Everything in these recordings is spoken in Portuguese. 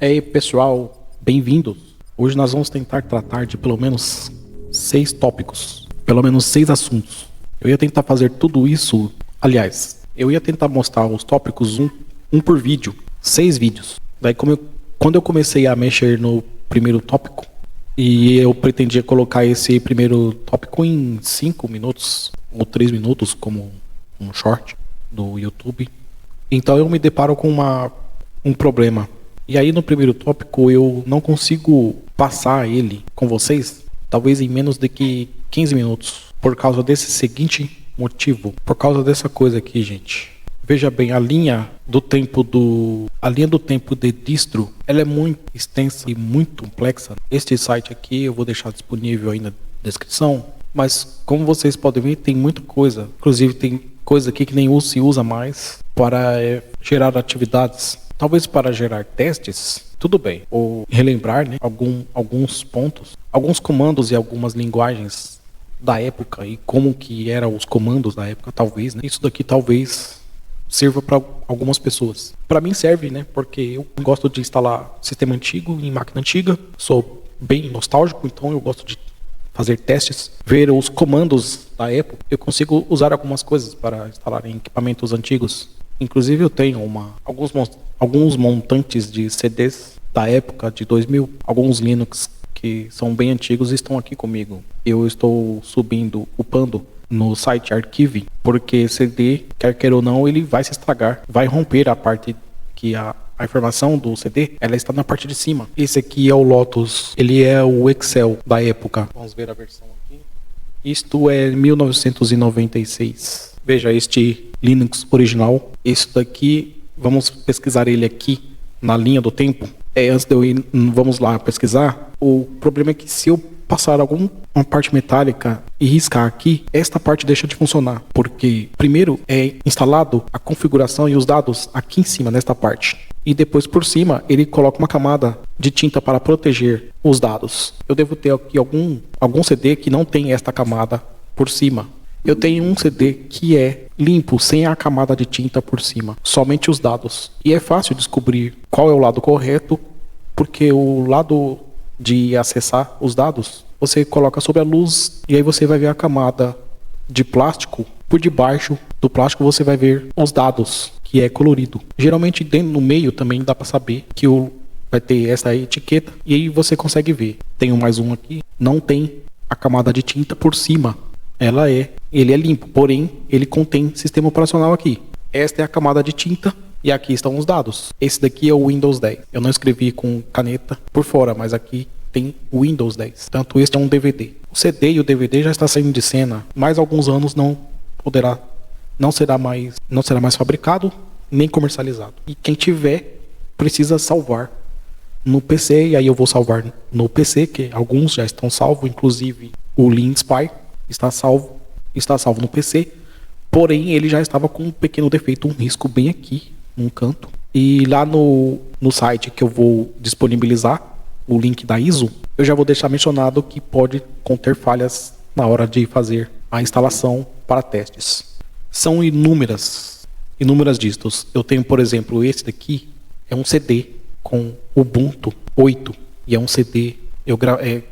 E aí, pessoal, bem-vindos. Hoje nós vamos tentar tratar de pelo menos 6 tópicos, pelo menos 6 assuntos. Eu ia tentar fazer tudo isso, aliás, eu ia tentar mostrar os tópicos um por vídeo, 6 vídeos. Daí, quando eu comecei a mexer no primeiro tópico, e eu pretendia colocar esse primeiro tópico em 5 minutos ou 3 minutos, como um short do YouTube, então eu me deparo com um problema. E aí no primeiro tópico eu não consigo passar ele com vocês, talvez em menos de que 15 minutos, por causa desse seguinte motivo, por causa dessa coisa aqui, gente. Veja bem, a linha do tempo de distro, ela é muito extensa e muito complexa. Este site aqui eu vou deixar disponível aí na descrição, mas como vocês podem ver, tem muita coisa. Inclusive tem coisa aqui que nem se usa mais para gerar atividades. Talvez para gerar testes, tudo bem. Ou relembrar, né, alguns pontos, alguns comandos e algumas linguagens da época e como que eram os comandos da época, talvez, né? Isso daqui talvez sirva para algumas pessoas. Para mim serve, né? Porque eu gosto de instalar sistema antigo em máquina antiga. Sou bem nostálgico, então eu gosto de fazer testes, ver os comandos da época. Eu consigo usar algumas coisas para instalar em equipamentos antigos. Inclusive eu tenho alguns montantes de CDs da época de 2000, alguns Linux que são bem antigos e estão aqui comigo. Eu estou upando no site Archive, porque CD, quer queira ou não, ele vai se estragar, vai romper a parte que a informação do CD, ela está na parte de cima. Esse aqui é o Lotus, ele é o Excel da época. Vamos ver a versão aqui. Isto é 1996. Veja este Linux original. Esse daqui, vamos pesquisar ele aqui na linha do tempo. Antes de eu ir, vamos lá pesquisar. O problema é que se eu passar uma parte metálica e riscar aqui, esta parte deixa de funcionar, porque primeiro é instalado a configuração e os dados aqui em cima, nesta parte, e depois por cima ele coloca uma camada de tinta para proteger os dados. Eu devo ter aqui algum CD que não tem esta camada por cima. Eu tenho um CD que é limpo, sem a camada de tinta por cima, somente os dados. E é fácil descobrir qual é o lado correto, porque o lado de acessar os dados, você coloca sob a luz e aí você vai ver a camada de plástico. Por debaixo do plástico você vai ver os dados, que é colorido. Geralmente no meio também dá para saber que vai ter essa etiqueta e aí você consegue ver. Tenho mais um aqui, não tem a camada de tinta por cima. Ele é limpo, porém ele contém sistema operacional aqui. Esta é a camada de tinta e aqui estão os dados. Esse daqui é o Windows 10. Eu não escrevi com caneta por fora, mas aqui tem o Windows 10. Tanto este é um DVD. O CD e o DVD já está saindo de cena. Mais alguns anos não será mais fabricado nem comercializado. E quem tiver precisa salvar no PC, e aí eu vou salvar no PC, que alguns já estão salvos, inclusive o LeanSpy está salvo no PC, porém ele já estava com um pequeno defeito, um risco bem aqui, num canto. E lá no site que eu vou disponibilizar, o link da ISO, eu já vou deixar mencionado que pode conter falhas na hora de fazer a instalação para testes. São inúmeras distros. Eu tenho, por exemplo, esse daqui, é um CD com Ubuntu 8, e é um CD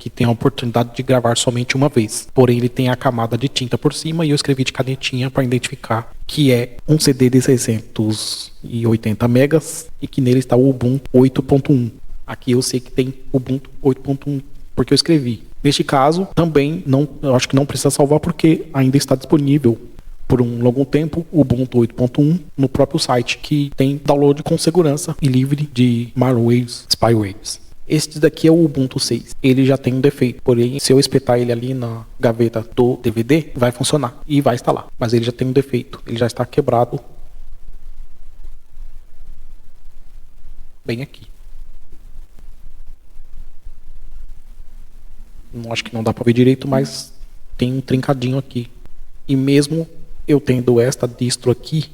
que tem a oportunidade de gravar somente uma vez. Porém, ele tem a camada de tinta por cima e eu escrevi de canetinha para identificar que é um CD de 680 megas e que nele está o Ubuntu 8.1. Aqui eu sei que tem Ubuntu 8.1 porque eu escrevi. Neste caso, também eu acho que não precisa salvar porque ainda está disponível por um longo tempo o Ubuntu 8.1 no próprio site, que tem download com segurança e livre de malwares, spywares. Este daqui é o Ubuntu 6. Ele já tem um defeito, porém, se eu espetar ele ali na gaveta do DVD, vai funcionar e vai instalar. Mas ele já tem um defeito, ele já está quebrado. Bem aqui. Acho que não dá para ver direito, mas tem um trincadinho aqui. E mesmo eu tendo esta distro aqui,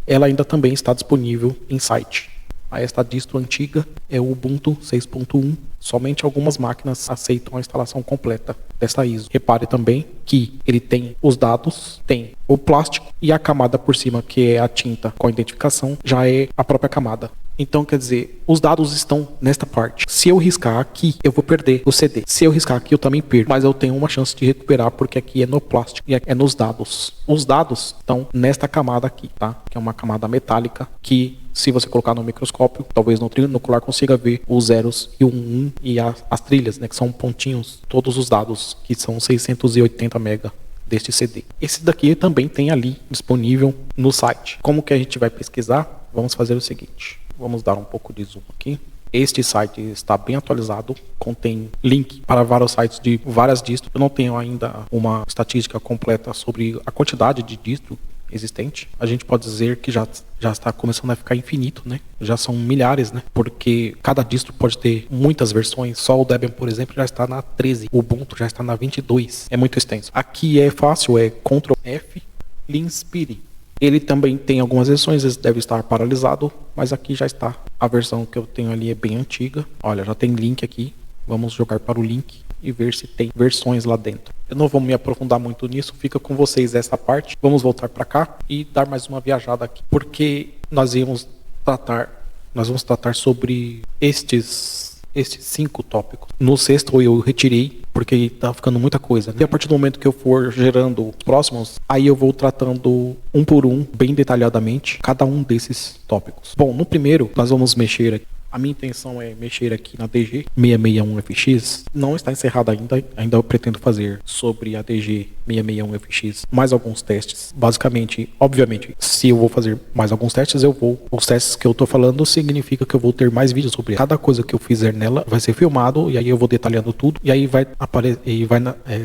ela ainda também está disponível em site. Esta distro antiga é o Ubuntu 6.1. Somente algumas máquinas aceitam a instalação completa dessa ISO. Repare também que ele tem os dados, tem o plástico e a camada por cima, que é a tinta com a identificação, já é a própria camada. Então, quer dizer, os dados estão nesta parte. Se eu riscar aqui, eu vou perder o CD. Se eu riscar aqui, eu também perco. Mas eu tenho uma chance de recuperar, porque aqui é no plástico e é nos dados. Os dados estão nesta camada aqui, tá? Que é uma camada metálica que, se você colocar no microscópio, talvez no trinocular consiga ver os zeros e o 1 e as trilhas, né? Que são pontinhos. Todos os dados, que são 680 MB deste CD. Esse daqui também tem ali disponível no site. Como que a gente vai pesquisar? Vamos fazer o seguinte. Vamos dar um pouco de zoom aqui. Este site está bem atualizado, contém link para vários sites de várias distros. Eu não tenho ainda uma estatística completa sobre a quantidade de distro existente. A gente pode dizer que já está começando a ficar infinito, né? Já são milhares, né? Porque cada distro pode ter muitas versões. Só o Debian, por exemplo, já está na 13. O Ubuntu já está na 22. É muito extenso. Aqui é fácil, é Ctrl F, Linspire. Ele também tem algumas versões, ele deve estar paralisado, mas aqui já está. A versão que eu tenho ali é bem antiga. Olha, já tem link aqui. Vamos jogar para o link e ver se tem versões lá dentro. Eu não vou me aprofundar muito nisso, fica com vocês essa parte. Vamos voltar para cá e dar mais uma viajada aqui, porque nós vamos tratar sobre estes 5 tópicos. No sexto eu retirei, porque tá ficando muita coisa, né? E a partir do momento que eu for gerando os próximos, aí eu vou tratando um por um, bem detalhadamente, cada um desses tópicos. Bom, no primeiro, nós vamos mexer aqui. A minha intenção é mexer aqui na DG 661FX. Não está encerrada ainda. Ainda eu pretendo fazer sobre a DG 661FX mais alguns testes. Basicamente, obviamente, se eu vou fazer mais alguns testes, os testes que eu estou falando significa que eu vou ter mais vídeos sobre cada coisa que eu fizer nela. Vai ser filmado e aí eu vou detalhando tudo. E aí vai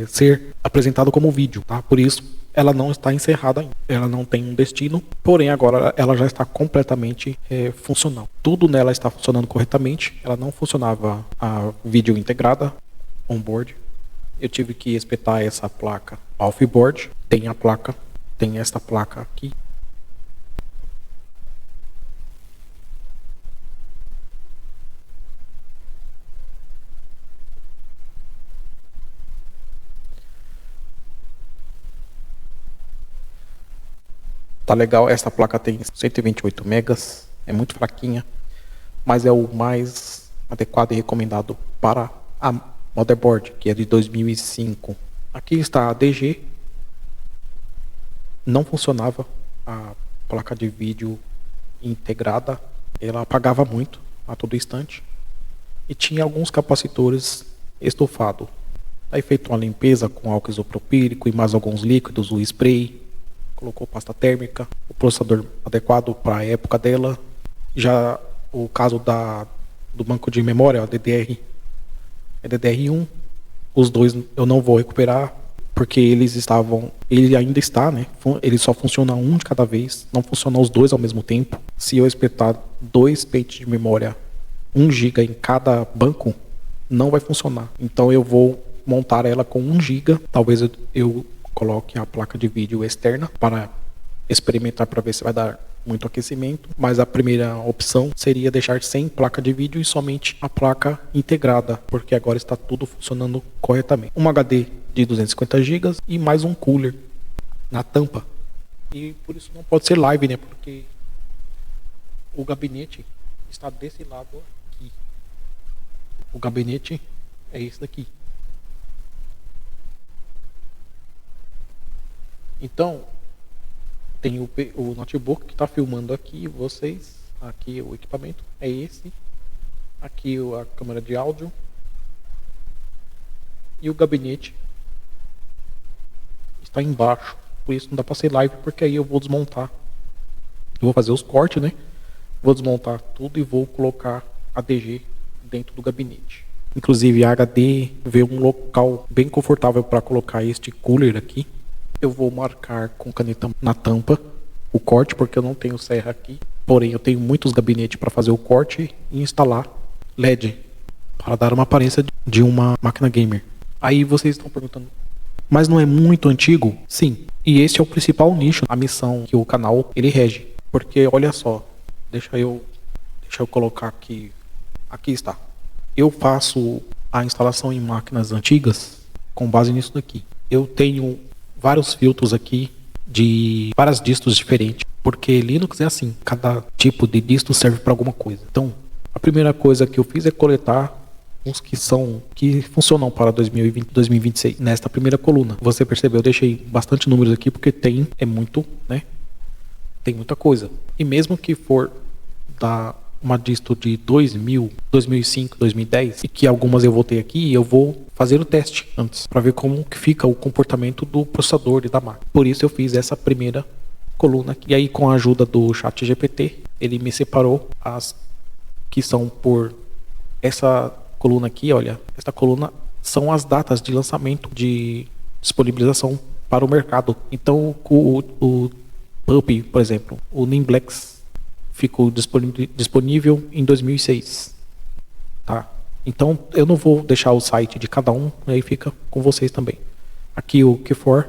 ser apresentado como vídeo, tá? Por isso, ela não está encerrada ainda, ela não tem um destino, porém agora ela já está completamente funcional. Tudo nela está funcionando corretamente, ela não funcionava a vídeo integrada, onboard. Eu tive que espetar essa placa offboard, tem esta placa aqui. Tá legal, essa placa tem 128 megas, é muito fraquinha, mas é o mais adequado e recomendado para a motherboard, que é de 2005. Aqui está a DG, não funcionava a placa de vídeo integrada, ela apagava muito a todo instante e tinha alguns capacitores estofados. Aí feito uma limpeza com álcool isopropílico e mais alguns líquidos, o spray. Colocou pasta térmica, o processador adequado para a época dela. Já o caso do banco de memória, a DDR, é DDR1. Os dois eu não vou recuperar, porque ele ainda está, né? Ele só funciona um de cada vez, não funciona os dois ao mesmo tempo. Se eu espetar 2 pentes de memória, 1 GB em cada banco, não vai funcionar. Então eu vou montar ela com 1 GB, talvez eu coloque a placa de vídeo externa para experimentar para ver se vai dar muito aquecimento, mas a primeira opção seria deixar sem placa de vídeo e somente a placa integrada, porque agora está tudo funcionando corretamente. Um HD de 250 GB e mais um cooler na tampa. E por isso não pode ser live, né? Porque o gabinete está desse lado aqui. O gabinete é esse daqui. Então, tem o notebook que está filmando aqui, vocês, aqui o equipamento é esse, aqui a câmera de áudio e o gabinete está embaixo, por isso não dá para ser live, porque aí eu vou desmontar, eu vou fazer os cortes, né? Vou desmontar tudo e vou colocar a DG dentro do gabinete. Inclusive a HD vê um local bem confortável para colocar este cooler aqui. Eu vou marcar com caneta na tampa o corte, porque eu não tenho serra aqui. Porém, eu tenho muitos gabinetes para fazer o corte e instalar LED para dar uma aparência de uma máquina gamer. Aí vocês estão perguntando, mas não é muito antigo? Sim. E esse é o principal nicho, a missão que o canal ele rege. Porque olha só, deixa eu colocar aqui. Aqui está. Eu faço a instalação em máquinas antigas com base nisso daqui. Eu tenho vários filtros aqui de várias distros diferentes. Porque Linux é assim, cada tipo de distro serve para alguma coisa. Então, a primeira coisa que eu fiz é coletar os que funcionam para 2020, 2026 nesta primeira coluna. Você percebeu, eu deixei bastante números aqui porque é muito, né? Tem muita coisa. E mesmo que for da uma distro de 2000, 2005, 2010 e que algumas eu voltei aqui, eu vou fazer o teste antes para ver como que fica o comportamento do processador e da máquina. Por isso eu fiz essa primeira coluna aqui. E aí, com a ajuda do ChatGPT, ele me separou as que são por essa coluna aqui, olha. Esta coluna são as datas de lançamento, de disponibilização para o mercado. Então, o PUP, por exemplo, o Nimblex ficou disponível em 2006, tá? Então, eu não vou deixar o site de cada um, aí fica com vocês também. Aqui o Q4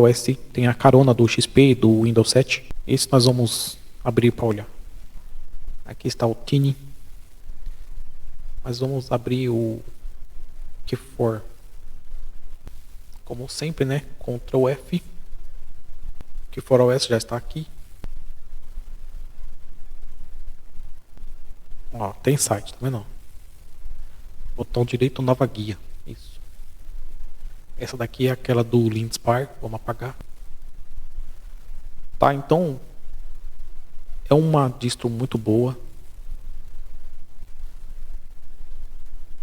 OS tem a carona do XP e do Windows 7. Esse nós vamos abrir para olhar. Aqui está o Tiny. Mas vamos abrir o Q4. Como sempre, né? Ctrl F. Q4 OS já está aqui. Ó, tem site, tá vendo? Botão direito, nova guia. Isso. Essa daqui é aquela do Lindspar. Vamos apagar. Tá, então é uma distro muito boa.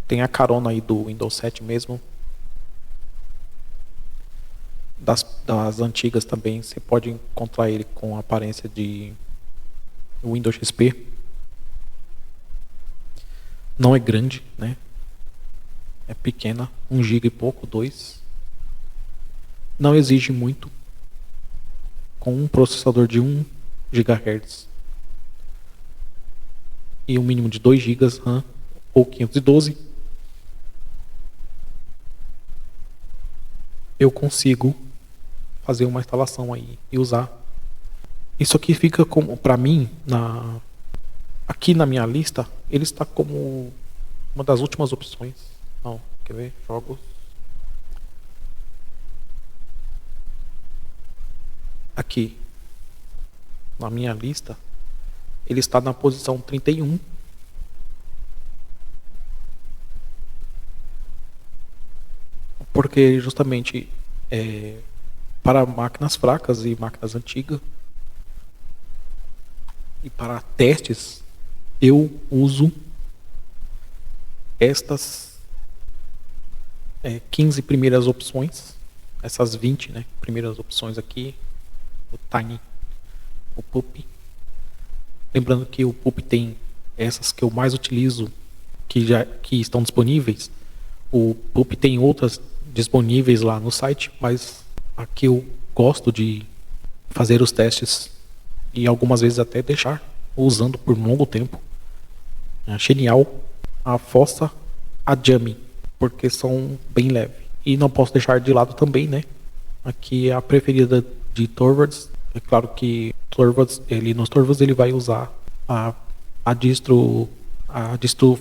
Tem a carona aí do Windows 7 mesmo. Das antigas também, você pode encontrar ele com a aparência de Windows XP. Não é grande, né? É pequena, 1 GB e pouco, 2. Não exige muito. Com um processador de 1 GHz e um mínimo de 2 GB RAM ou 512, eu consigo fazer uma instalação aí e usar. Isso aqui fica como, para mim, aqui na minha lista, ele está como uma das últimas opções. Não, quer ver? Jogos. Aqui, na minha lista, ele está na posição 31. Porque justamente para máquinas fracas e máquinas antigas e para testes, eu uso estas 15 primeiras opções, essas 20, né, primeiras opções aqui, o Tiny, o PUP. Lembrando que o PUP tem essas que eu mais utilizo, que estão disponíveis. O PUP tem outras disponíveis lá no site, mas aqui eu gosto de fazer os testes e algumas vezes até deixar usando por um longo tempo. É genial a Fossa, a Jami, porque são bem leves. E não posso deixar de lado também, né? Aqui é a preferida de Torvalds. É claro que nos Torvalds ele vai usar a distro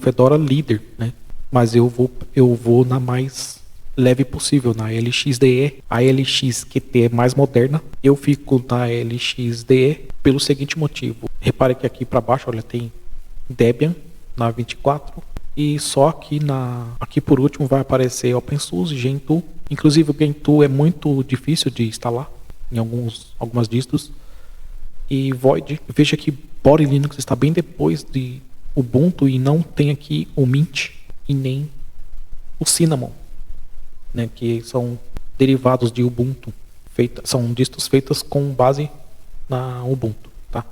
Fedora Leader, né? Mas eu vou na mais leve possível, na LXDE. A LXQT é mais moderna. Eu fico na LXDE pelo seguinte motivo. Repare que aqui para baixo, olha, tem Debian na 24 e só aqui por último vai aparecer OpenSUSE, Gentoo. Inclusive o Gentoo é muito difícil de instalar em algumas distros. E Void, veja que Body Linux está bem depois de Ubuntu e não tem aqui o Mint e nem o Cinnamon, né, que são derivados de Ubuntu, são distros feitas com base na Ubuntu, tá?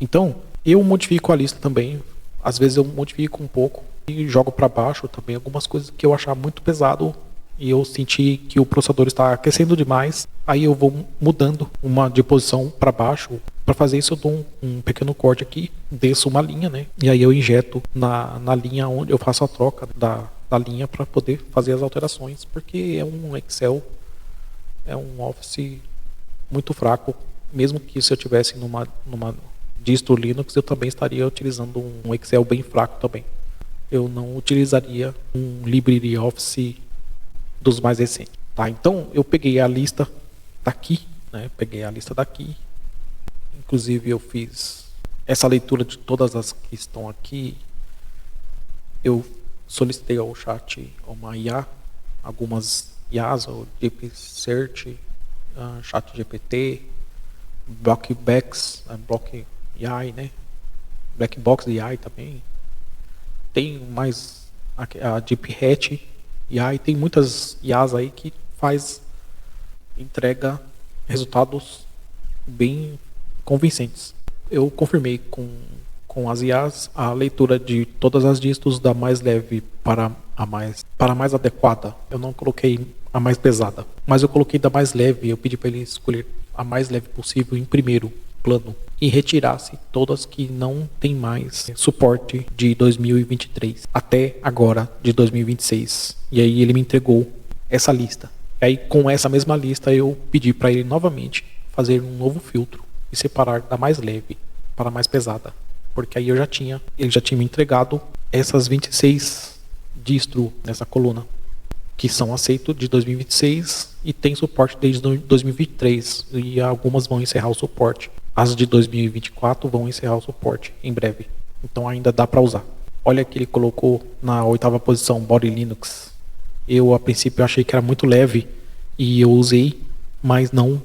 Então, eu modifico a lista também, às vezes eu modifico um pouco e jogo para baixo também algumas coisas que eu achar muito pesado e eu senti que o processador está aquecendo demais, aí eu vou mudando uma de posição para baixo. Para fazer isso eu dou um pequeno corte aqui, desço uma linha, né? E aí eu injeto na linha onde eu faço a troca da linha para poder fazer as alterações, porque é um Excel, é um Office muito fraco. Mesmo que se eu tivesse numa distro Linux, eu também estaria utilizando um Excel bem fraco também. Eu não utilizaria um LibreOffice dos mais recentes, tá? Então eu peguei a lista daqui, né? Peguei a lista daqui, Inclusive eu fiz essa leitura de todas as que estão aqui. Eu solicitei ao chat uma IA, algumas IAs, o DeepSearch, ChatGPT, BlockBox, Block AI, né? Blackbox AI também. Tem mais a DeepHatch AI, tem muitas IAs aí que entrega resultados bem convincentes. Eu confirmei com as IAs a leitura de todas as dígitos da mais leve para a mais adequada. Eu não coloquei a mais pesada, mas eu coloquei da mais leve. Eu pedi para ele escolher a mais leve possível em primeiro plano e retirasse todas que não tem mais suporte de 2023 até agora de 2026. E aí ele me entregou essa lista. E aí com essa mesma lista eu pedi para ele novamente fazer um novo filtro e separar da mais leve para a mais pesada, porque aí ele já tinha me entregado essas 26 distro nessa coluna que são aceitos de 2026 e tem suporte desde 2023 e algumas vão encerrar o suporte. As de 2024 vão encerrar o suporte em breve, então ainda dá para usar. Olha que ele colocou na 8ª posição Body Linux. Eu a princípio achei que era muito leve e eu usei, mas não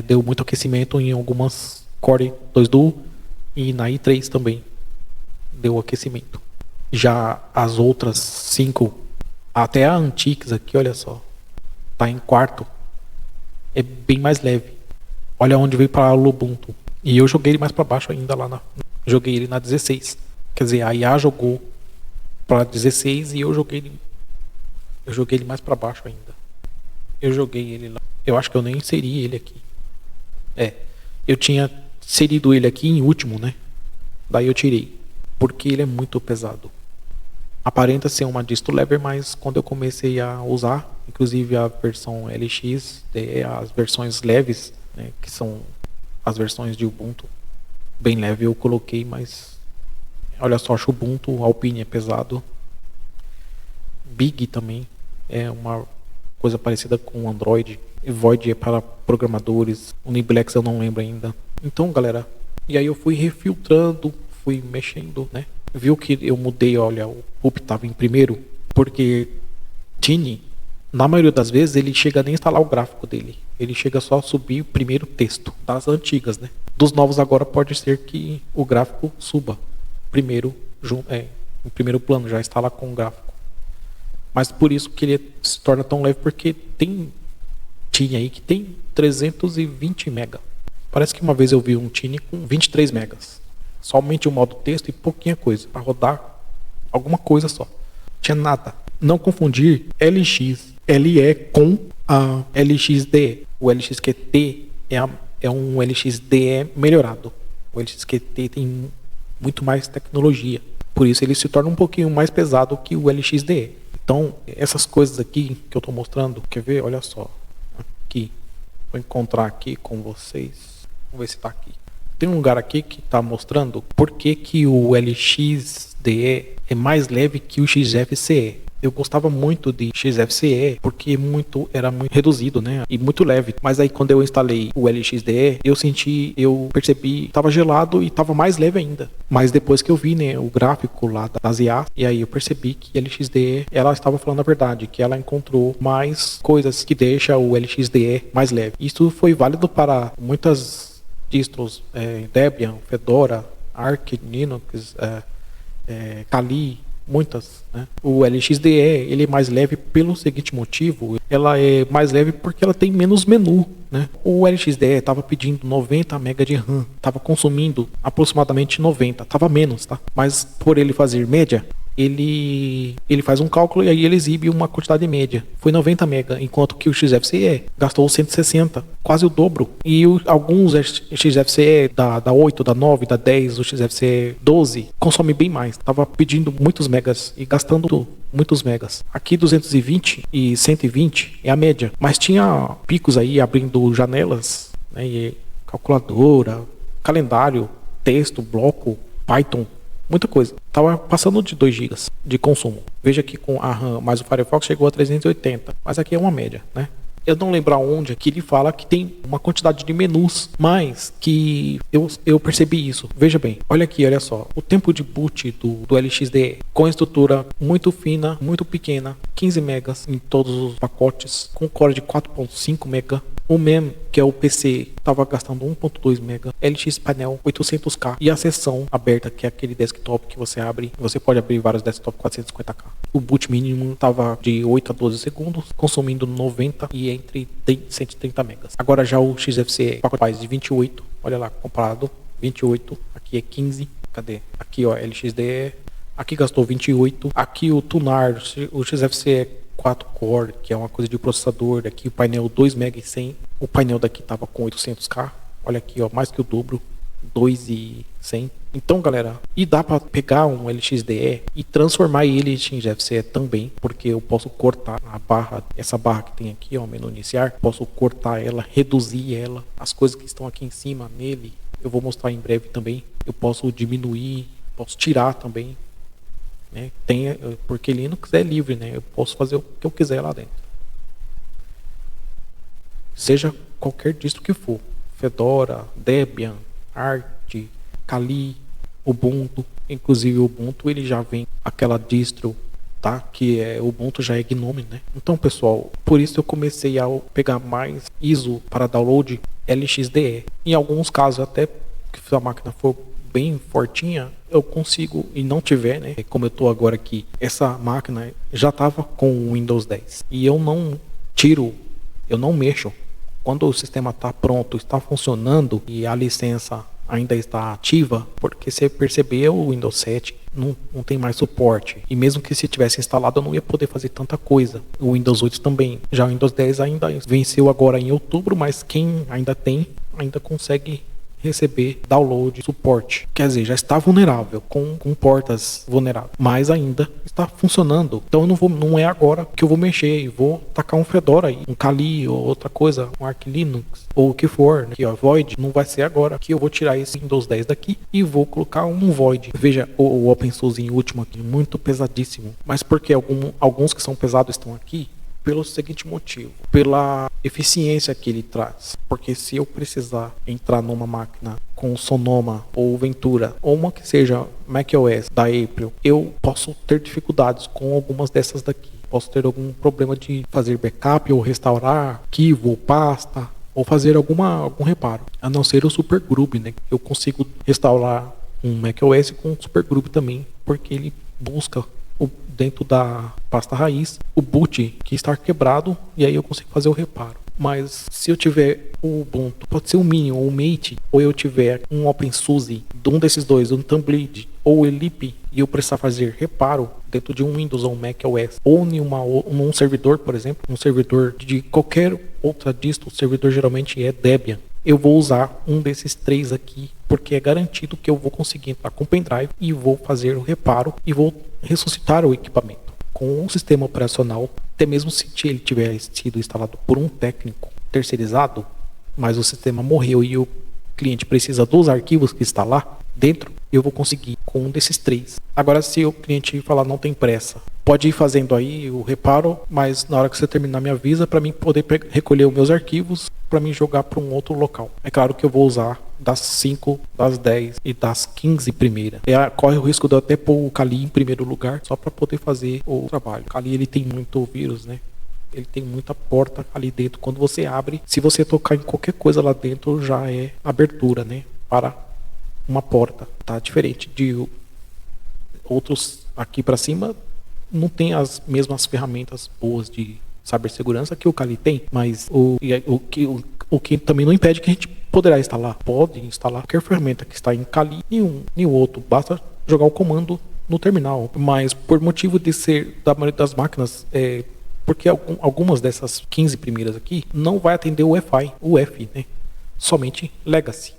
deu muito aquecimento em algumas Core 2 Duo e na i3 também deu aquecimento. Já as outras 5, até a Antix aqui, olha só, tá em quarto, é bem mais leve. Olha onde veio para o Ubuntu. E eu joguei ele mais para baixo ainda joguei ele na 16. Quer dizer, a IA jogou para 16 e eu joguei ele mais para baixo ainda. Eu joguei ele lá. Eu acho que eu nem inseri ele aqui. Eu tinha inserido ele aqui em último, né? Daí eu tirei, porque ele é muito pesado. Aparenta ser uma distro leve, mas quando eu comecei a usar, inclusive a versão LX, as versões leves, né, que são as versões de Ubuntu, bem leve eu coloquei, mas olha só, Ubuntu, Alpine é pesado. Big também é uma coisa parecida com Android. Void é para programadores. Uniblex eu não lembro ainda. Então, galera, e aí eu fui refiltrando, fui mexendo, né? Viu que eu mudei, olha, o PUP estava em primeiro, porque Tiny, na maioria das vezes, ele chega nem a instalar o gráfico dele. Ele chega só a subir o primeiro texto das antigas, né? Dos novos agora pode ser que o gráfico suba primeiro, em primeiro plano, já instala com o gráfico. Mas por isso que ele se torna tão leve, porque tem Tiny aí que tem 320 MB. Parece que uma vez eu vi um Tiny com 23 MB. Somente o modo texto e pouquinha coisa para rodar alguma coisa só. Tinha nada. Não confundir LXLE com a LXDE. O LXQT é um LXDE melhorado. O LXQT tem muito mais tecnologia. Por isso ele se torna um pouquinho mais pesado que o LXDE. Então, essas coisas aqui que eu estou mostrando, quer ver? Olha só. Aqui. Vou encontrar aqui com vocês. Vamos ver se está aqui. Tem um lugar aqui que está mostrando por que o LXDE é mais leve que o XFCE. Eu gostava muito de XFCE porque era muito reduzido, né? E muito leve. Mas aí quando eu instalei o LXDE, eu percebi que estava gelado e estava mais leve ainda. Mas depois que eu vi, né, o gráfico lá das IA, e aí eu percebi que a LXDE, ela estava falando a verdade, que ela encontrou mais coisas que deixam o LXDE mais leve. Isso foi válido para muitas distros, Debian, Fedora, Arch, Linux, Kali, muitas, né? O LXDE, ele é mais leve pelo seguinte motivo: ela é mais leve porque ela tem menos menu, né? O LXDE estava pedindo 90 MB de RAM, estava consumindo aproximadamente 90, estava menos, tá? Mas por ele fazer média, ele faz um cálculo e aí ele exibe uma quantidade média. Foi 90 MB, enquanto que o XFCE gastou 160, quase o dobro. E alguns XFCE da 8, da 9, da 10, o XFCE 12 consome bem mais. Estava pedindo muitos megas e gastando muitos megas. Aqui 220 e 120 é a média, mas tinha picos aí abrindo janelas, né, e calculadora, calendário, texto, bloco, Python, muita coisa. Tava passando de 2 GB de consumo. Veja que com a RAM mais o Firefox chegou a 380, mas aqui é uma média, né? Eu não lembro aonde que ele fala que tem uma quantidade de menus, mas que eu percebi isso. Veja bem, olha aqui, olha só. O tempo de boot do LXDE com estrutura muito fina, muito pequena, 15 megas em todos os pacotes, com core de 4.5 mega. O MEM, que é o PC, estava gastando 1.2 mega, LX painel 800K e a seção aberta, que é aquele desktop que você abre, você pode abrir vários desktops 450K. O boot mínimo estava de 8 a 12 segundos, consumindo 90 e entre 130 megas. Agora já o XFCE, pacote de 28, olha lá, comparado, 28, aqui é 15, cadê? Aqui ó, LXDE, aqui gastou 28, aqui o Tunar, o XFCE 4 core, que é uma coisa de processador, aqui o painel 2 MB e 100, o painel daqui tava com 800K, olha aqui ó, mais que o dobro, 2.100. Então galera, e dá para pegar um LXDE e transformar ele em XFCE também, porque eu posso cortar a barra, essa barra que tem aqui ó, menu iniciar, posso cortar ela, reduzir ela, as coisas que estão aqui em cima nele, eu vou mostrar em breve também, eu posso diminuir, posso tirar também, né? Porque Linux é livre, né? Eu posso fazer o que eu quiser lá dentro, seja qualquer distro que for, Fedora, Debian, Arch, Kali, Ubuntu. Inclusive o Ubuntu ele já vem aquela distro, tá? Que é Ubuntu já é GNOME, né? Então pessoal, por isso eu comecei a pegar mais ISO para download LXDE. Em alguns casos até que se a máquina for bem fortinha, eu consigo, e não tiver, né, como eu tô agora aqui, essa máquina já tava com o Windows 10 e eu não tiro, eu não mexo. Quando o sistema está pronto, está funcionando e a licença ainda está ativa, porque você percebeu, o Windows 7 não tem mais suporte, e mesmo que se tivesse instalado eu não ia poder fazer tanta coisa. O Windows 8 também, já o Windows 10 ainda venceu agora em outubro, mas quem ainda tem, ainda consegue receber download, suporte. Quer dizer, já está vulnerável, com portas vulneráveis, mas ainda está funcionando. Então eu não é agora que eu vou mexer e vou tacar um Fedora aí, um Kali ou outra coisa, um Arch Linux ou o que for, né? Aqui ó, Void, não vai ser agora que eu vou tirar esse Windows 10 daqui e vou colocar um Void. Veja o OpenSUSE em último aqui, muito pesadíssimo, mas porque alguns que são pesados estão aqui? Pelo seguinte motivo, pela eficiência que ele traz. Porque se eu precisar entrar numa máquina com Sonoma ou Ventura, ou uma que seja macOS da April, eu posso ter dificuldades com algumas dessas daqui. Posso ter algum problema de fazer backup ou restaurar arquivo ou pasta, ou fazer algum reparo. A não ser o Supergroup, né? Eu consigo restaurar um macOS com um Supergroup também, porque ele busca dentro da pasta raiz o boot que está quebrado, e aí eu consigo fazer o reparo. Mas se eu tiver o Ubuntu, pode ser o Minion ou o Mate, ou eu tiver um OpenSUSE, de um desses dois, um Tumbleweed ou o Elip, e eu precisar fazer reparo dentro de um Windows ou um macOS, ou num servidor, por exemplo, um servidor de qualquer outra distro, o servidor geralmente é Debian, eu vou usar um desses três aqui, porque é garantido que eu vou conseguir entrar com o pendrive e vou fazer o reparo e vou ressuscitar o equipamento com um sistema operacional, até mesmo se ele tiver sido instalado por um técnico terceirizado, mas o sistema morreu e o cliente precisa dos arquivos que está lá dentro, eu vou conseguir com um desses três. Agora, se o cliente falar não tem pressa, pode ir fazendo aí o reparo, mas na hora que você terminar me avisa para mim poder recolher os meus arquivos para mim jogar para um outro local. É claro que eu vou usar das 5, das 10 e das 15 primeiras. Corre o risco de eu até pôr o Kali em primeiro lugar só para poder fazer o trabalho. O Kali ele tem muito vírus, né? Ele tem muita porta ali dentro. Quando você abre, se você tocar em qualquer coisa lá dentro, já é abertura, né? Para uma porta. Tá diferente de outros aqui para cima. Não tem as mesmas ferramentas boas de cibersegurança que o Kali tem, mas o que também não impede que a gente poderá instalar. Pode instalar qualquer ferramenta que está em Kali e um outro. Basta jogar o comando no terminal. Mas por motivo de ser da maioria das máquinas, porque algumas dessas 15 primeiras aqui não vai atender o F, né? Somente Legacy.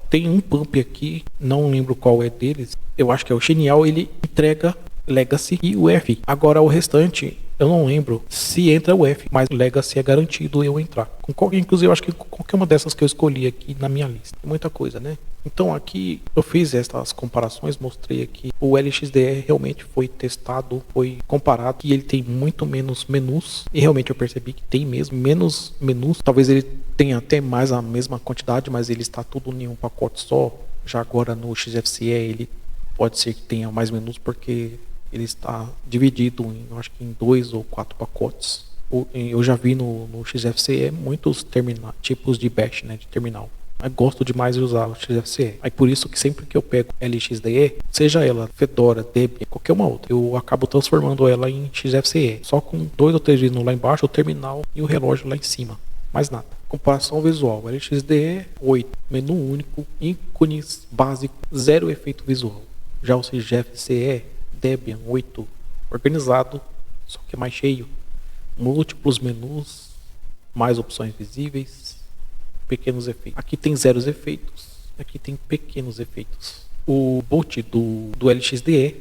Tem um pump aqui, não lembro qual é deles. Eu acho que é o Genial, ele entrega Legacy e UEFI. Agora o restante Eu não lembro se entra o F, mas Legacy é garantido eu entrar. Inclusive, eu acho que qualquer uma dessas que eu escolhi aqui na minha lista. Tem muita coisa, né? Então aqui eu fiz essas comparações, mostrei aqui. O LXDE realmente foi testado, foi comparado, e ele tem muito menos menus. E realmente eu percebi que tem mesmo menos menus. Talvez ele tenha até mais a mesma quantidade, mas ele está tudo em um pacote só. Já agora no XFCE ele pode ser que tenha mais menus porque ele está dividido em, eu acho que em 2 ou 4 pacotes. Eu já vi no XFCE muitos tipos de bash, né, de terminal. Eu gosto demais de usar o XFCE. Aí por isso que sempre que eu pego LXDE, seja ela Fedora, Debian, qualquer uma outra, eu acabo transformando ela em XFCE. Só com 2 ou 3 menus lá embaixo, o terminal e o relógio lá em cima. Mais nada. Comparação visual. LXDE 8, menu único, ícones básico, 0 efeito visual. Já o XFCE Debian 8, organizado, só que é mais cheio, múltiplos menus, mais opções visíveis, pequenos efeitos. Aqui tem 0 efeitos, aqui tem pequenos efeitos. O boot do LXDE,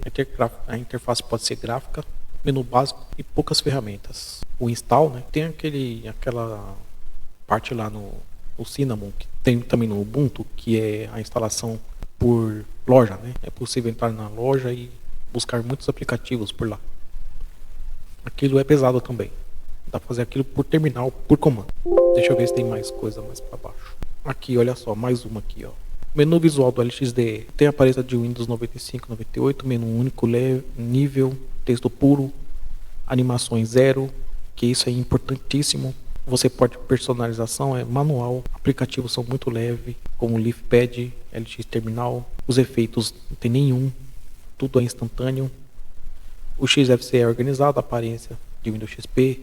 a interface pode ser gráfica, menu básico e poucas ferramentas. O install, né, tem aquela parte lá no Cinnamon, que tem também no Ubuntu, que é a instalação por loja, né? É possível entrar na loja e buscar muitos aplicativos por lá. Aquilo é pesado também. Dá pra fazer aquilo por terminal, por comando. Deixa eu ver se tem mais coisa mais para baixo. Aqui, olha só, mais uma aqui, ó. Menu visual do LXDE. Tem a paleta de Windows 95, 98, menu único, nível, texto puro, animações 0, que isso é importantíssimo. Você pode personalização, é manual. Aplicativos são muito leves, como o LeafPad, LX Terminal. Os efeitos não tem nenhum. Tudo é instantâneo. O XFCE é organizado, a aparência de Windows XP.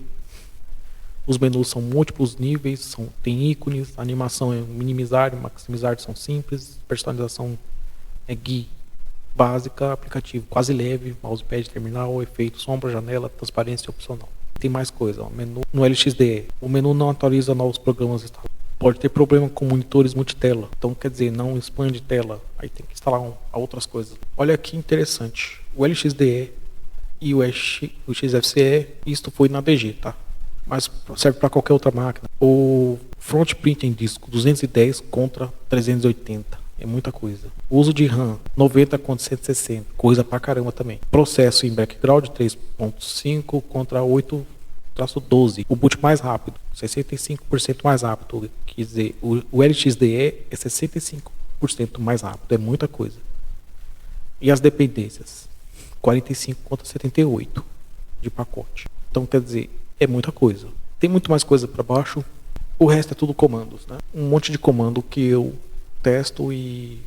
Os menus são múltiplos níveis, tem ícones, a animação é minimizar e maximizar, são simples. Personalização é GUI básica, aplicativo quase leve, mousepad, terminal, efeito, sombra, janela, transparência opcional. Tem mais coisa, ó, menu no LXDE. O menu não atualiza novos programas instalados. Pode ter problema com monitores multitela. Então, quer dizer, não expande tela. Aí tem que instalar outras coisas. Olha que interessante. O LXDE e o XFCE, isto foi na DG, tá? Mas serve para qualquer outra máquina. O front print em disco, 210 contra 380. É muita coisa. O uso de RAM, 90 contra 160. Coisa pra caramba também. Processo em background, 3.5 contra 8/12. O boot mais rápido, 65% mais rápido. Quer dizer, o LXDE é 65% mais rápido. É muita coisa. E as dependências, 45 contra 78 de pacote. Então, quer dizer, é muita coisa. Tem muito mais coisa para baixo. O resto é tudo comandos, né? Um monte de comando que eu testo e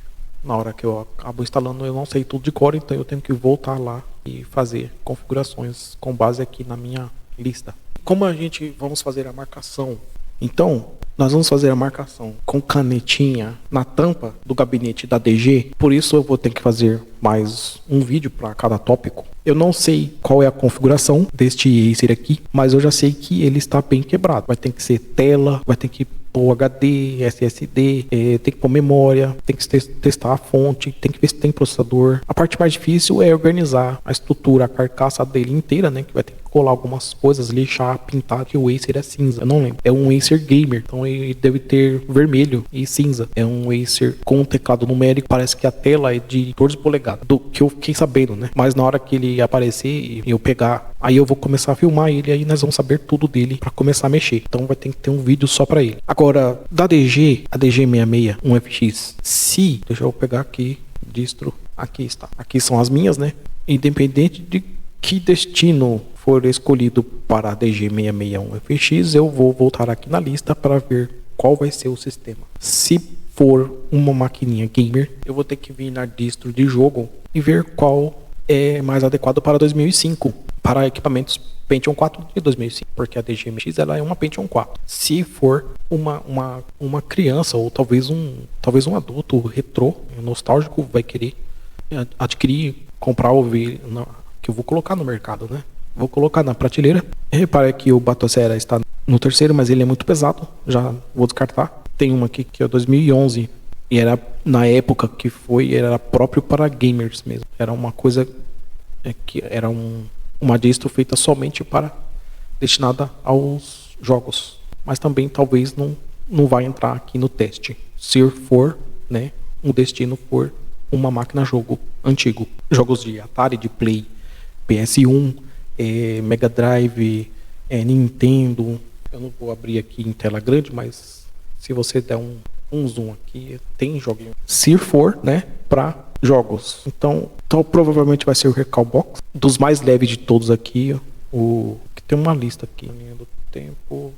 na hora que eu acabo instalando eu não sei tudo de cor, então eu tenho que voltar lá e fazer configurações com base aqui na minha lista. Como a gente vamos fazer a marcação? Então, nós vamos fazer a marcação com canetinha na tampa do gabinete da DG, por isso eu vou ter que fazer mais um vídeo para cada tópico. Eu não sei qual é a configuração deste Acer aqui, mas eu já sei que ele está bem quebrado. Vai ter que ser tela, vai ter que pôr HD, SSD, tem que pôr memória, tem que testar a fonte, tem que ver se tem processador. A parte mais difícil é organizar a estrutura, a carcaça dele inteira, né? Que vai ter que colar algumas coisas, lixar, pintar, que o Acer é cinza. Eu não lembro. É um Acer Gamer, então ele deve ter vermelho e cinza. É um Acer com um teclado numérico, parece que a tela é de 14 polegadas, do que eu fiquei sabendo, né? Mas na hora que ele aparecer e eu pegar, aí eu vou começar a filmar ele, aí nós vamos saber tudo dele para começar a mexer. Então vai ter que ter um vídeo só para ele. Agora, da DG, a DG66 1FX, se, deixa eu pegar aqui, distro, aqui está. Aqui são as minhas, né? Independente de que destino for escolhido para a DG66 1FX, eu vou voltar aqui na lista para ver qual vai ser o sistema. Se for uma maquininha gamer, eu vou ter que vir na distro de jogo e ver qual é mais adequado para 2005, para equipamentos Pentium 4 de 2005, porque a DGMX ela é uma Pentium 4. Se for uma criança ou talvez um adulto retrô, nostálgico, vai querer adquirir, comprar ou ver, que eu vou colocar no mercado, né? Vou colocar na prateleira. Repare que o Batocera está no terceiro, mas ele é muito pesado, já vou descartar. Tem uma aqui que é 2011 e era na época que foi, era próprio para gamers mesmo. Era uma coisa que era um uma distro feita somente para destinada aos jogos, mas também talvez não vai entrar aqui no teste, se for, né, o destino for uma máquina jogo antigo, jogos de Atari, de Play, PS1, Mega Drive, Nintendo. Eu não vou abrir aqui em tela grande, mas se você der um zoom aqui, tem joguinho. Se for, né, para jogos. Então provavelmente vai ser o Recalbox. Dos mais leves de todos aqui, que tem uma lista aqui, linha do tempo.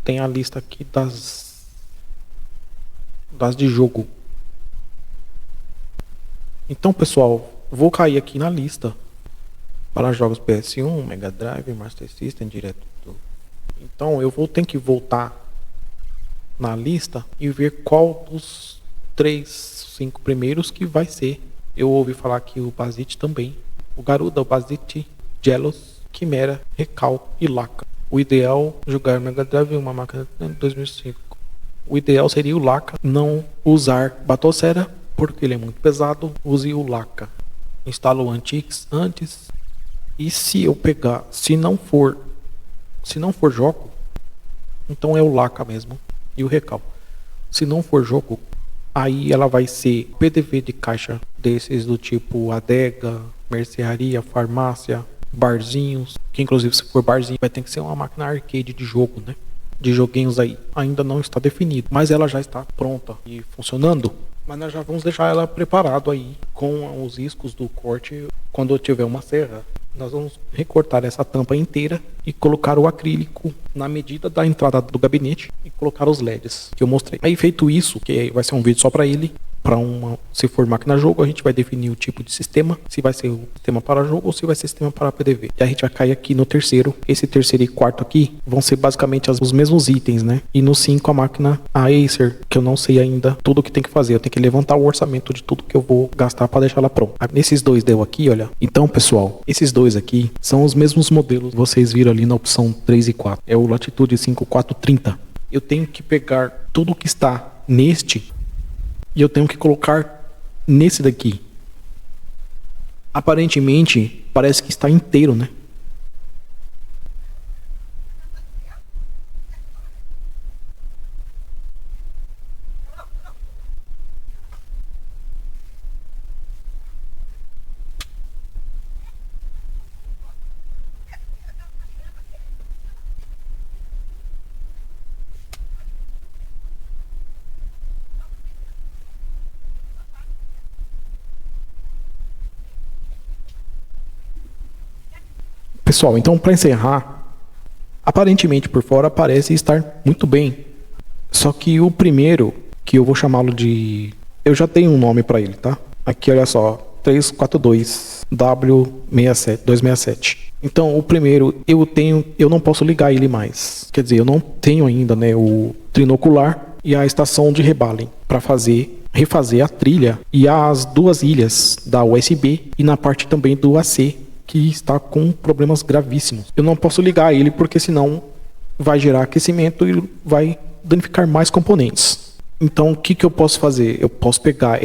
Tem a lista aqui das de jogo. Então, pessoal, vou cair aqui na lista para jogos PS1, Mega Drive, Master System, direto. Então, eu vou ter que voltar na lista e ver qual dos 5 primeiros que vai ser. Eu ouvi falar que o Bazit também. O Garuda, o Bazit, Jealous, Chimera, Recal e Laca. O ideal jogar Mega Drive uma máquina de 2005. O ideal seria o Laca, não usar Batocera, porque ele é muito pesado. Use o Laca. Instala o Antix antes. E se eu pegar, se não for jogo, então é o Laca mesmo e o Recal. Se não for jogo, aí ela vai ser PDV de caixa desses do tipo adega, mercearia, farmácia, barzinhos, que inclusive se for barzinho vai ter que ser uma máquina arcade de jogo, né? De joguinhos aí. Ainda não está definido, mas ela já está pronta e funcionando. Mas nós já vamos deixar ela preparado aí com os riscos do corte. Quando eu tiver uma serra, nós vamos recortar essa tampa inteira e colocar o acrílico na medida da entrada do gabinete e colocar os LEDs que eu mostrei. Aí feito isso, que vai ser um vídeo só para ele, se for máquina jogo, a gente vai definir o tipo de sistema, se vai ser o sistema para jogo ou se vai ser sistema para PDV. E a gente vai cair aqui no terceiro. Esse terceiro e quarto aqui vão ser basicamente os mesmos itens, né? E no 5 a máquina, a Acer, que eu não sei ainda tudo o que tem que fazer. Eu tenho que levantar o orçamento de tudo que eu vou gastar para deixar ela pronta. Nesses dois deu aqui, olha. Então, pessoal, esses dois aqui são os mesmos modelos que vocês viram ali na opção 3 e 4. É o Latitude 5430. Eu tenho que pegar tudo que está neste e eu tenho que colocar nesse daqui. Aparentemente, parece que está inteiro, né? Pessoal, então para encerrar, aparentemente por fora parece estar muito bem. Só que o primeiro, que eu vou chamá-lo de... Eu já tenho um nome para ele, tá? Aqui, olha só, 342W267. Então, o primeiro, eu não posso ligar ele mais. Quer dizer, eu não tenho ainda, né, o trinocular e a estação de rebalem para refazer a trilha e as duas ilhas da USB e na parte também do AC, que está com problemas gravíssimos. Eu não posso ligar ele porque senão vai gerar aquecimento e vai danificar mais componentes. Então, o que eu posso fazer? Eu posso pegar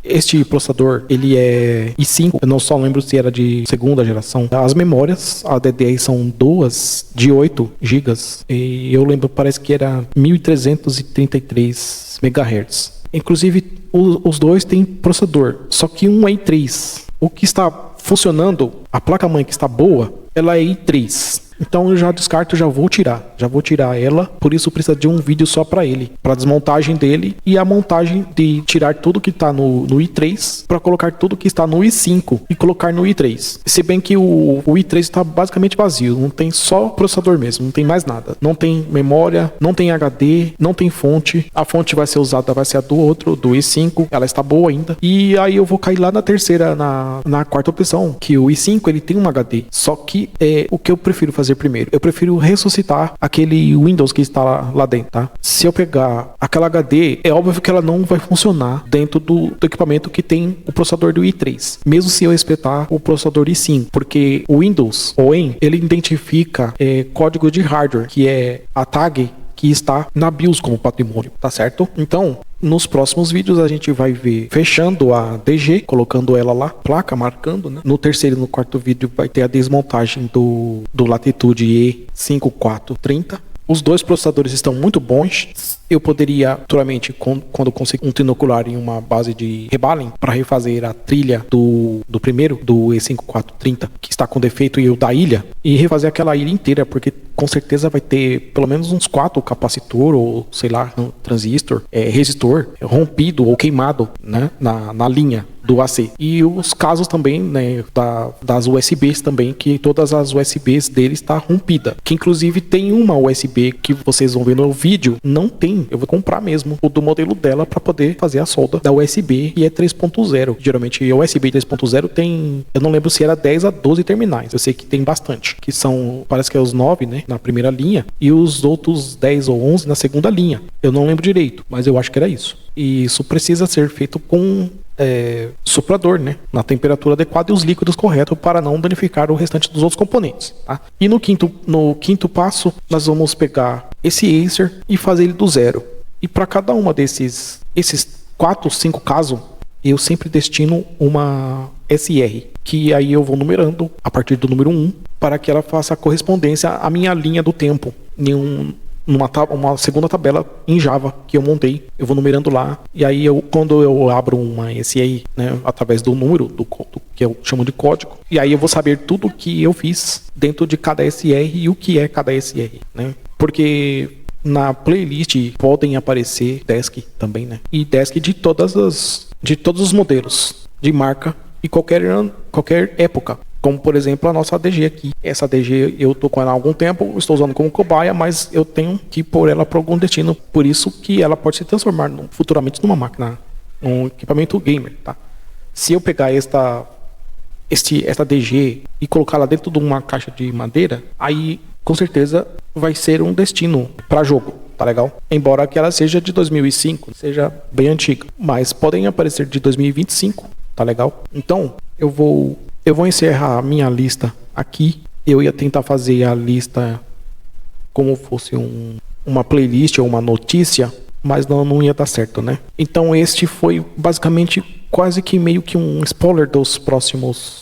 este processador, ele é i5, eu não só lembro se era de segunda geração. As memórias, a DDR são duas de 8 GB, e eu lembro, parece que era 1333 MHz. Inclusive, os dois têm processador, só que um é i3. O que está funcionando, a placa-mãe que está boa, ela é i3. Então eu já descarto, já vou tirar ela, por isso precisa de um vídeo só para ele, para desmontagem dele e a montagem de tirar tudo que está no i3 para colocar tudo que está no i5 e colocar no i3. Se bem que o i3 está basicamente vazio, não tem só processador mesmo, não tem mais nada, não tem memória, não tem HD, não tem fonte. A fonte vai ser usada, vai ser a do i5, ela está boa ainda. E aí eu vou cair lá na terceira, na quarta opção, que o i5 ele tem um HD, só que o que eu prefiro fazer primeiro, eu prefiro ressuscitar aquele Windows que está lá dentro, tá? Se eu pegar aquela HD, é óbvio que ela não vai funcionar dentro do equipamento que tem o processador do i3, mesmo se eu espetar o processador i5, porque o Windows, ou ele identifica código de hardware, que é a tag que está na BIOS como patrimônio, tá certo? Então, nos próximos vídeos a gente vai ver fechando a DG, colocando ela lá, placa, marcando, né? No terceiro e no quarto vídeo vai ter a desmontagem do Latitude E5430. Os dois processadores estão muito bons. Eu poderia, naturalmente, quando conseguir um trinocular em uma base de rebalem, para refazer a trilha do primeiro, do E5430, que está com defeito, e o da ilha, e refazer aquela ilha inteira, porque com certeza vai ter pelo menos uns 4 capacitor, ou sei lá, transistor, resistor, rompido ou queimado, né, na linha do AC. E os casos também, né, das USBs também, que todas as USBs dele está rompida. Que inclusive tem uma USB que vocês vão ver no vídeo, não tem. Eu vou comprar mesmo o do modelo dela para poder fazer a solda da USB, e é 3.0. Geralmente a USB 3.0 tem, eu não lembro se era 10 a 12 terminais. Eu sei que tem bastante, que são, parece que é os 9, né, na primeira linha, e os outros 10 ou 11 na segunda linha. Eu não lembro direito, mas eu acho que era isso. E isso precisa ser feito com soprador, né, na temperatura adequada e os líquidos corretos para não danificar o restante dos outros componentes, tá? E no quinto passo nós vamos pegar esse Acer e fazer ele do zero. E para cada uma esses 4, 5 casos, eu sempre destino uma SR, que aí eu vou numerando a partir do número 1 para que ela faça a correspondência à minha linha do tempo em uma segunda tabela em Java que eu montei. Eu vou numerando lá, e aí quando eu abro uma SR, né, através do número do que eu chamo de código, e aí eu vou saber tudo que eu fiz dentro de cada SR e o que é cada SR, né? Porque na playlist podem aparecer desk também, né? E desk de todos os modelos de marca e qualquer época. Como, por exemplo, a nossa ADG aqui. Essa ADG eu estou com ela há algum tempo, estou usando como cobaia, mas eu tenho que pôr ela para algum destino. Por isso que ela pode se transformar futuramente numa máquina, um equipamento gamer, tá? Se eu pegar esta ADG e colocá-la dentro de uma caixa de madeira, aí com certeza vai ser um destino para jogo, tá legal? Embora que ela seja de 2005, seja bem antiga, mas podem aparecer de 2025, tá legal? Então, eu vou encerrar a minha lista aqui. Eu ia tentar fazer a lista como fosse uma playlist ou uma notícia, mas não ia dar certo, né? Então este foi basicamente quase que meio que um spoiler dos próximos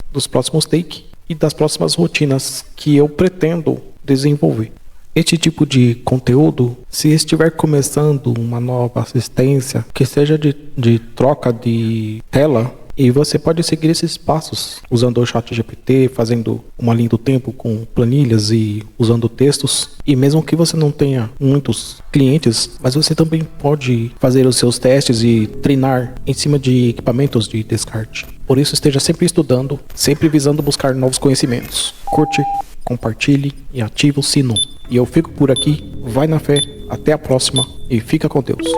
take e das próximas rotinas que eu pretendo desenvolver. Este tipo de conteúdo, se estiver começando uma nova assistência, que seja de troca de tela, e você pode seguir esses passos usando o ChatGPT, fazendo uma linha do tempo com planilhas e usando textos. E mesmo que você não tenha muitos clientes, mas você também pode fazer os seus testes e treinar em cima de equipamentos de descarte. Por isso, esteja sempre estudando, sempre visando buscar novos conhecimentos. Curte, compartilhe e ative o sino. E eu fico por aqui, vai na fé, até a próxima e fica com Deus.